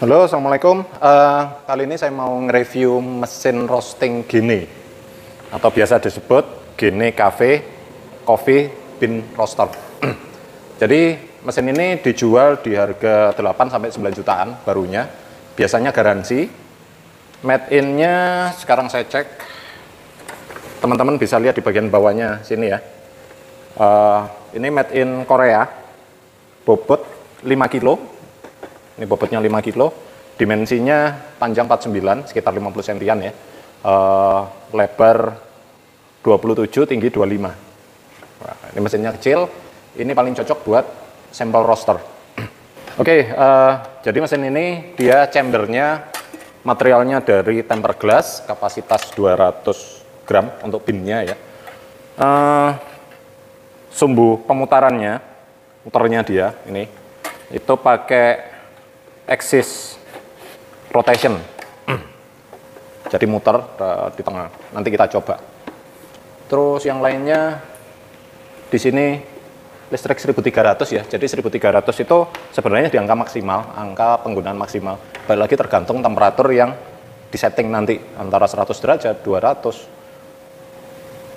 Halo, assalamualaikum. Kali ini saya mau nge-review mesin roasting Gene atau biasa disebut Gene Cafe Coffee Bean Roaster. Jadi mesin ini dijual di harga 8-9 jutaan barunya. Biasanya garansi. Made in-nya sekarang saya cek. Teman-teman bisa lihat di bagian bawahnya sini ya. Ini made in Korea. Bobot 5 kilo. Ini bobotnya 5 kilo, dimensinya panjang 49, sekitar 50 sentian ya. Lebar 27, tinggi 25. Nah, ini mesinnya kecil, ini paling cocok buat sampel roaster. Oke, jadi mesin ini dia chambernya, materialnya dari tempered glass, kapasitas 200 gram untuk binnya ya. Sumbu pemutarannya, muternya dia, ini, itu pakai axis rotation. Jadi muter di tengah. Nanti kita coba. Terus yang lainnya di sini listrik 1300 ya. Jadi 1300 itu sebenarnya di angka maksimal, angka penggunaan maksimal. Balik lagi tergantung temperatur yang disetting nanti antara 100 derajat, 200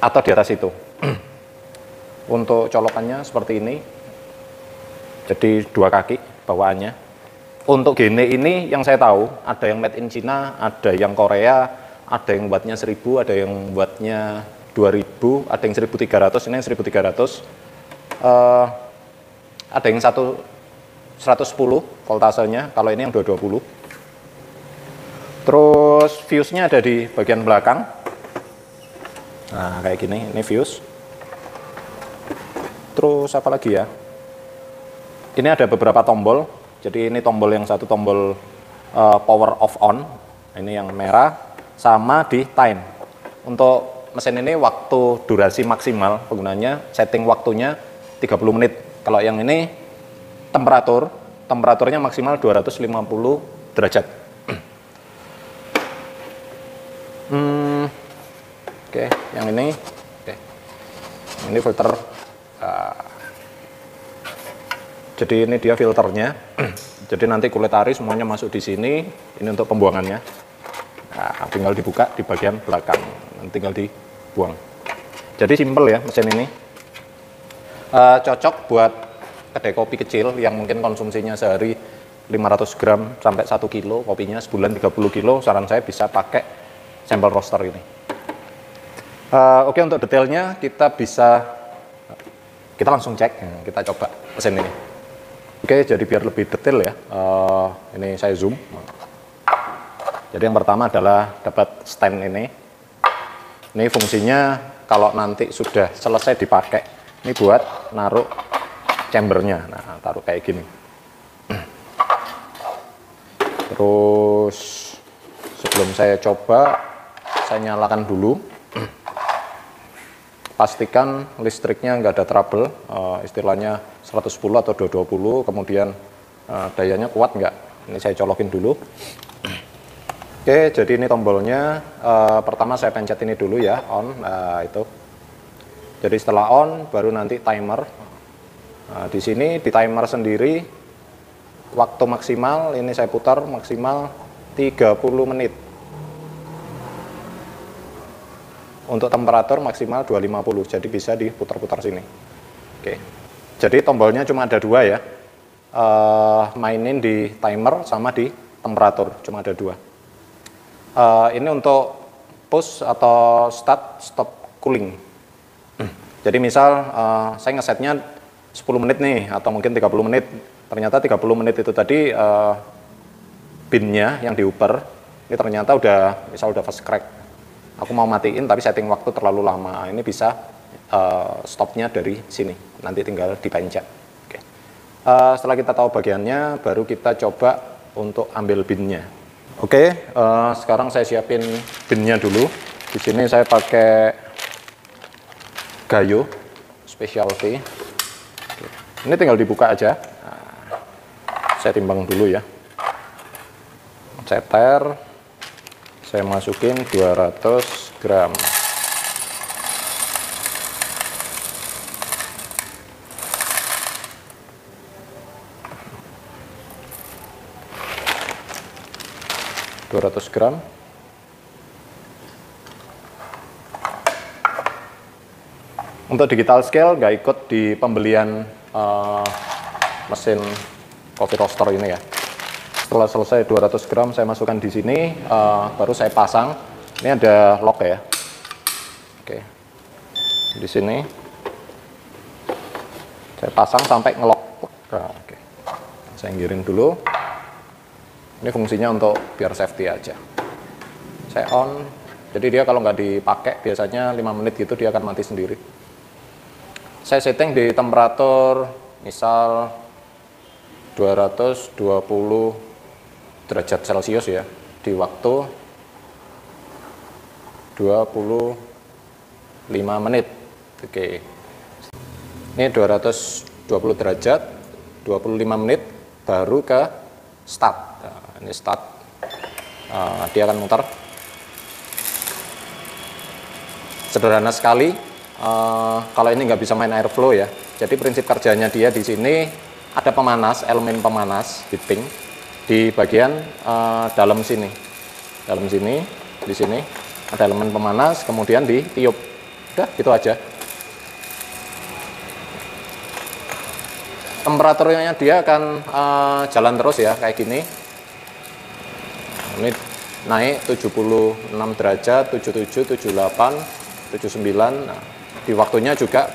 atau di atas itu. Untuk colokannya seperti ini. Jadi 2 kaki bawaannya. Untuk Gene ini yang saya tahu, ada yang made in China, ada yang Korea, ada yang buatnya 1000, ada yang buatnya 2000, ada yang 1300, ini yang 1300. Ada yang 110 voltasenya, kalau ini yang 220. Terus fuse-nya ada di bagian belakang. Nah, kayak gini, ini fuse. Terus apa lagi ya? Ini ada beberapa tombol. Jadi ini tombol yang satu tombol power off on, ini yang merah, sama di time. Untuk mesin ini waktu durasi maksimal penggunanya, setting waktunya 30 menit. Kalau yang ini temperaturnya maksimal 250 derajat. Oke, yang ini, ini filter. Jadi ini dia filternya. Jadi nanti kulit ari semuanya masuk di sini. Ini untuk pembuangannya. Nah, tinggal dibuka di bagian belakang. Tinggal dibuang. Jadi simple ya mesin ini. Cocok buat kedai kopi kecil yang mungkin konsumsinya sehari 500 gram sampai 1 kilo kopinya, sebulan 30 kilo. Saran saya bisa pakai sampel roaster ini. Oke, untuk detailnya kita langsung cek. Kita coba mesin ini. Oke, jadi biar lebih detail ya, ini saya zoom. Jadi yang pertama adalah dapat stand ini. Ini fungsinya kalau nanti sudah selesai dipakai, ini buat naruh chambernya. Nah, taruh kayak gini. Terus sebelum saya coba, saya nyalakan dulu. Pastikan listriknya nggak ada trouble, istilahnya 110 atau 220, kemudian dayanya kuat nggak. Ini saya colokin dulu. Oke, jadi ini tombolnya. Pertama saya pencet ini dulu ya, on. Itu. Jadi setelah on, baru nanti timer. Di sini di timer sendiri, waktu maksimal, ini saya putar maksimal 30 menit. Untuk temperatur maksimal 250, jadi bisa diputar-putar sini. Oke, jadi tombolnya cuma ada 2 ya. Mainin di timer sama di temperatur, cuma ada 2. Ini untuk push atau start, stop cooling. Jadi misal saya ngesetnya 10 menit nih, atau mungkin 30 menit. Ternyata 30 menit itu tadi binnya yang diuper, ini ternyata udah fast crack. Aku mau matiin tapi setting waktu terlalu lama. Ini bisa stopnya dari sini. Nanti tinggal dipencet. Oke. Setelah kita tahu bagiannya, baru kita coba untuk ambil binnya. Oke, sekarang saya siapin binnya dulu. Di sini saya pakai Gayo Specialty. Oke. Ini tinggal dibuka aja. Nah, saya timbang dulu ya. Ceter. Saya masukin 200 gram. 200 gram. Untuk digital scale nggak ikut di pembelian mesin coffee roaster ini ya. Setelah selesai 200 gram saya masukkan di sini, baru saya pasang. Ini ada lock ya. Oke, di sini saya pasang sampai ngelok. Oke, saya nggiring dulu. Ini fungsinya untuk biar safety aja. Saya on, jadi dia kalau nggak dipakai biasanya 5 menit gitu dia akan mati sendiri. Saya setting di temperatur misal 220 derajat Celcius ya, di waktu 25 menit. Oke, ini 220 derajat 25 menit baru ke start. Nah, ini start, dia akan muter. Sederhana sekali. Kalau ini nggak bisa main airflow ya, jadi prinsip kerjanya dia di sini ada pemanas, elemen pemanas heating di bagian dalam sini, di sini ada elemen pemanas, kemudian ditiup, udah gitu aja. Temperaturnya dia akan jalan terus ya, kayak gini. Ini naik 76 derajat, 77, 78, 79. Nah, di waktunya juga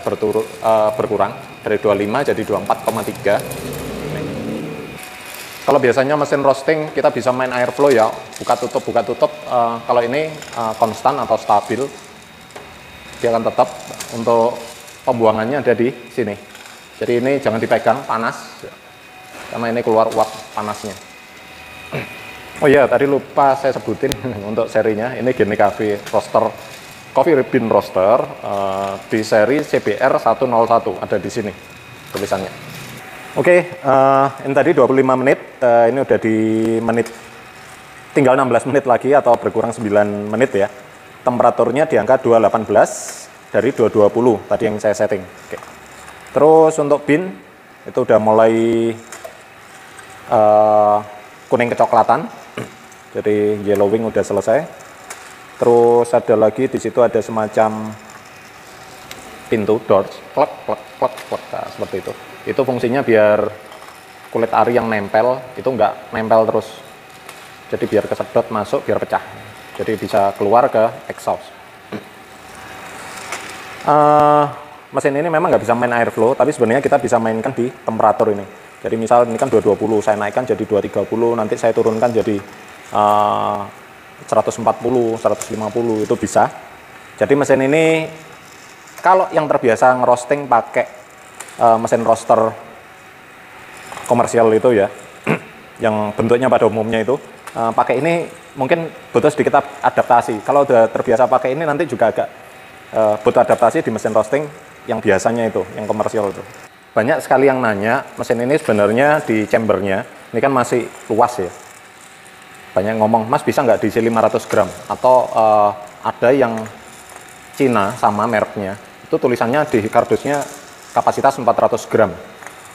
berkurang dari 25 jadi 24,3. Kalau biasanya mesin roasting kita bisa main airflow ya, buka tutup. Kalau ini konstan atau stabil, dia akan tetap. Untuk pembuangannya ada di sini. Jadi ini jangan dipegang, panas, karena ini keluar uap panasnya. Oh iya, tadi lupa saya sebutin untuk serinya. Ini Gene Cafe Roaster, Coffee Bean Roaster di seri CBR 101, ada di sini tulisannya. Oke, ini tadi 25 menit, ini udah di menit, tinggal 16 menit lagi atau berkurang 9 menit ya. Temperaturnya di angka 218 dari 220 tadi yang saya setting. Oke. Terus untuk bean itu udah mulai kuning kecoklatan, jadi yellowing udah selesai. Terus ada lagi di situ ada semacam pintu doors, klek, nah, seperti itu. Itu fungsinya biar kulit ari yang nempel itu nggak nempel terus. Jadi biar kesedot masuk, biar pecah. Jadi bisa keluar ke exhaust. Mesin ini memang nggak bisa main airflow, tapi sebenarnya kita bisa mainkan di temperatur ini. Jadi misal ini kan 220, saya naikkan jadi 230, nanti saya turunkan jadi 140, 150 itu bisa. Jadi mesin ini kalau yang terbiasa ngerosting pakai mesin roaster komersial itu ya, yang bentuknya pada umumnya itu, pakai ini mungkin butuh sedikit adaptasi. Kalau udah terbiasa pakai ini nanti juga agak butuh adaptasi di mesin roasting yang biasanya itu, yang komersial itu. Banyak sekali yang nanya, mesin ini sebenarnya di chambernya, ini kan masih luas ya. Banyak ngomong, Mas bisa nggak diisi 500 gram? Atau ada yang Cina sama mereknya, itu tulisannya di kardusnya kapasitas 400 gram.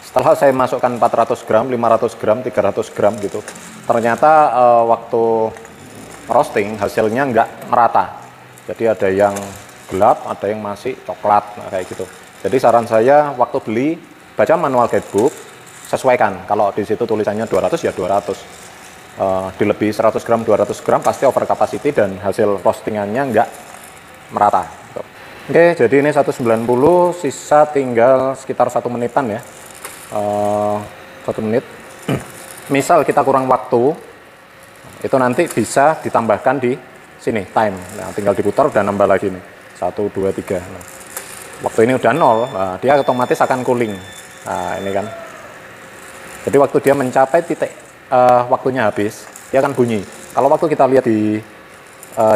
Setelah saya masukkan 400 gram, 500 gram, 300 gram gitu, ternyata waktu roasting hasilnya nggak merata. Jadi ada yang gelap, ada yang masih coklat, nah kayak gitu. Jadi saran saya waktu beli, baca manual guidebook, sesuaikan. Kalau di situ tulisannya 200 ya 200. Dilebih 100 gram, 200 gram pasti over capacity dan hasil roastingannya nggak merata. Oke, jadi ini 190, sisa tinggal sekitar 1 menitan ya. 1 menit. Misal kita kurang waktu, itu nanti bisa ditambahkan di sini, time. Nah, tinggal diputar udah nambah lagi nih. 1, 2, 3. Nah, waktu ini udah 0, nah, dia otomatis akan cooling. Nah, ini kan. Jadi waktu dia mencapai titik waktunya habis, dia akan bunyi. Kalau waktu kita lihat di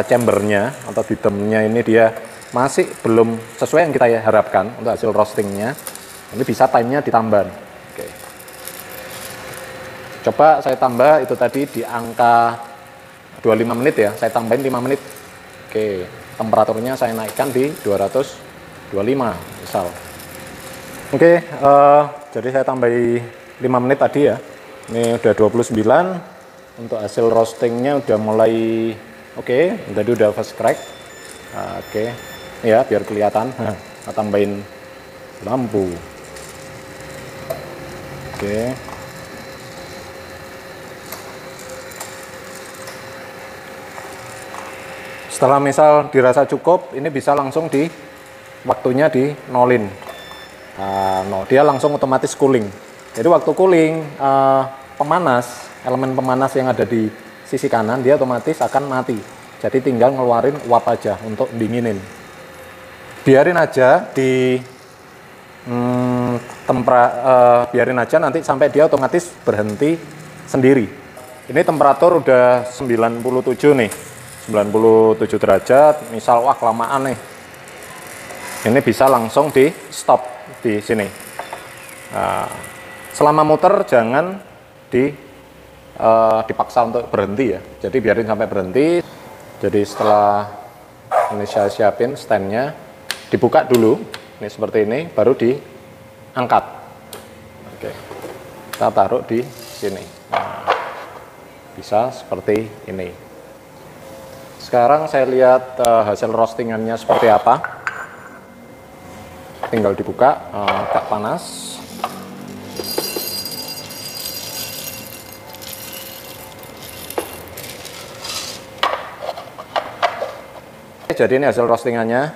chambernya atau di demnya ini dia masih belum sesuai yang kita harapkan untuk hasil roastingnya, ini bisa timenya ditambah. Oke. Coba saya tambah itu tadi di angka 25 menit ya, saya tambahin 5 menit. Oke, temperaturnya saya naikkan di 225 misal. Oke, jadi saya tambahi 5 menit tadi ya. Ini udah 29, Untuk hasil roastingnya udah mulai oke, tadi udah fast crack. Oke, ya biar kelihatan. Kita tambahin lampu. Oke. Setelah misal dirasa cukup, ini bisa langsung waktunya di nolin. No, dia langsung otomatis cooling. Jadi waktu cooling, elemen pemanas yang ada di sisi kanan, dia otomatis akan mati. Jadi tinggal ngeluarin uap aja untuk dinginin. Biarin aja biarin aja nanti sampai dia otomatis berhenti sendiri. Ini temperatur udah 97 nih. 97 derajat, misal wah kelamaan nih. Ini bisa langsung di stop di sini. Selama muter jangan dipaksa untuk berhenti ya. Jadi biarin sampai berhenti. Jadi setelah ini saya siapin standnya, dibuka dulu. Ini seperti ini, baru diangkat. Oke, kita taruh di sini. Bisa seperti ini. Sekarang saya lihat hasil roastingannya seperti apa. Tinggal dibuka, agak panas. Jadi ini hasil roastingannya,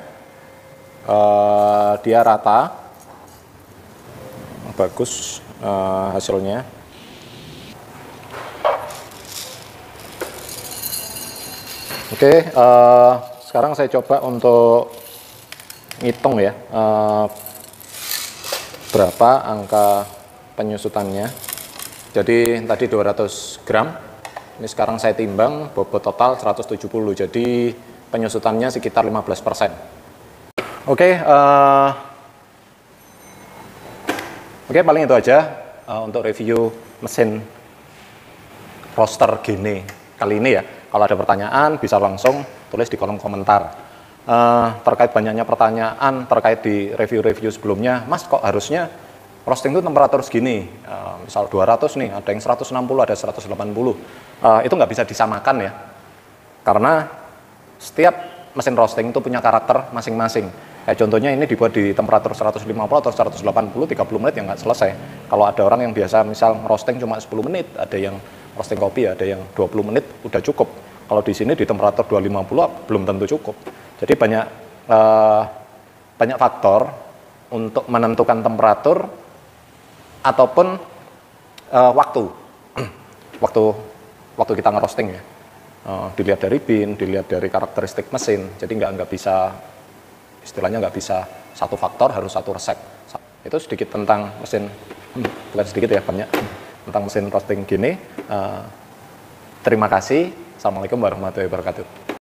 dia rata, bagus hasilnya. Oke, sekarang saya coba untuk ngitung ya, berapa angka penyusutannya. Jadi tadi 200 gram, ini sekarang saya timbang, bobot total 170, jadi penyusutannya sekitar 15%. Oke, paling itu aja untuk review mesin roaster Gene kali ini ya. Kalau ada pertanyaan bisa langsung tulis di kolom komentar. Terkait banyaknya pertanyaan terkait di review-review sebelumnya, Mas kok harusnya roasting itu temperatur segini, misal 200 nih, ada yang 160, ada 180. Itu nggak bisa disamakan ya, karena setiap mesin roasting itu punya karakter masing-masing. Contohnya ini dibuat di temperatur 150 atau 180, 30 menit yang nggak selesai. Kalau ada orang yang biasa misal roasting cuma 10 menit, ada yang roasting kopi ada yang 20 menit udah cukup. Kalau di sini di temperatur 250 belum tentu cukup. Jadi banyak faktor untuk menentukan temperatur ataupun waktu kita ngerosting ya. Dilihat dari bin, dilihat dari karakteristik mesin. Jadi nggak bisa, istilahnya nggak bisa satu faktor, harus satu resep. Itu sedikit tentang mesin, bukan sedikit ya, banyak tentang mesin roasting Gene. Terima kasih. Assalamualaikum warahmatullahi wabarakatuh.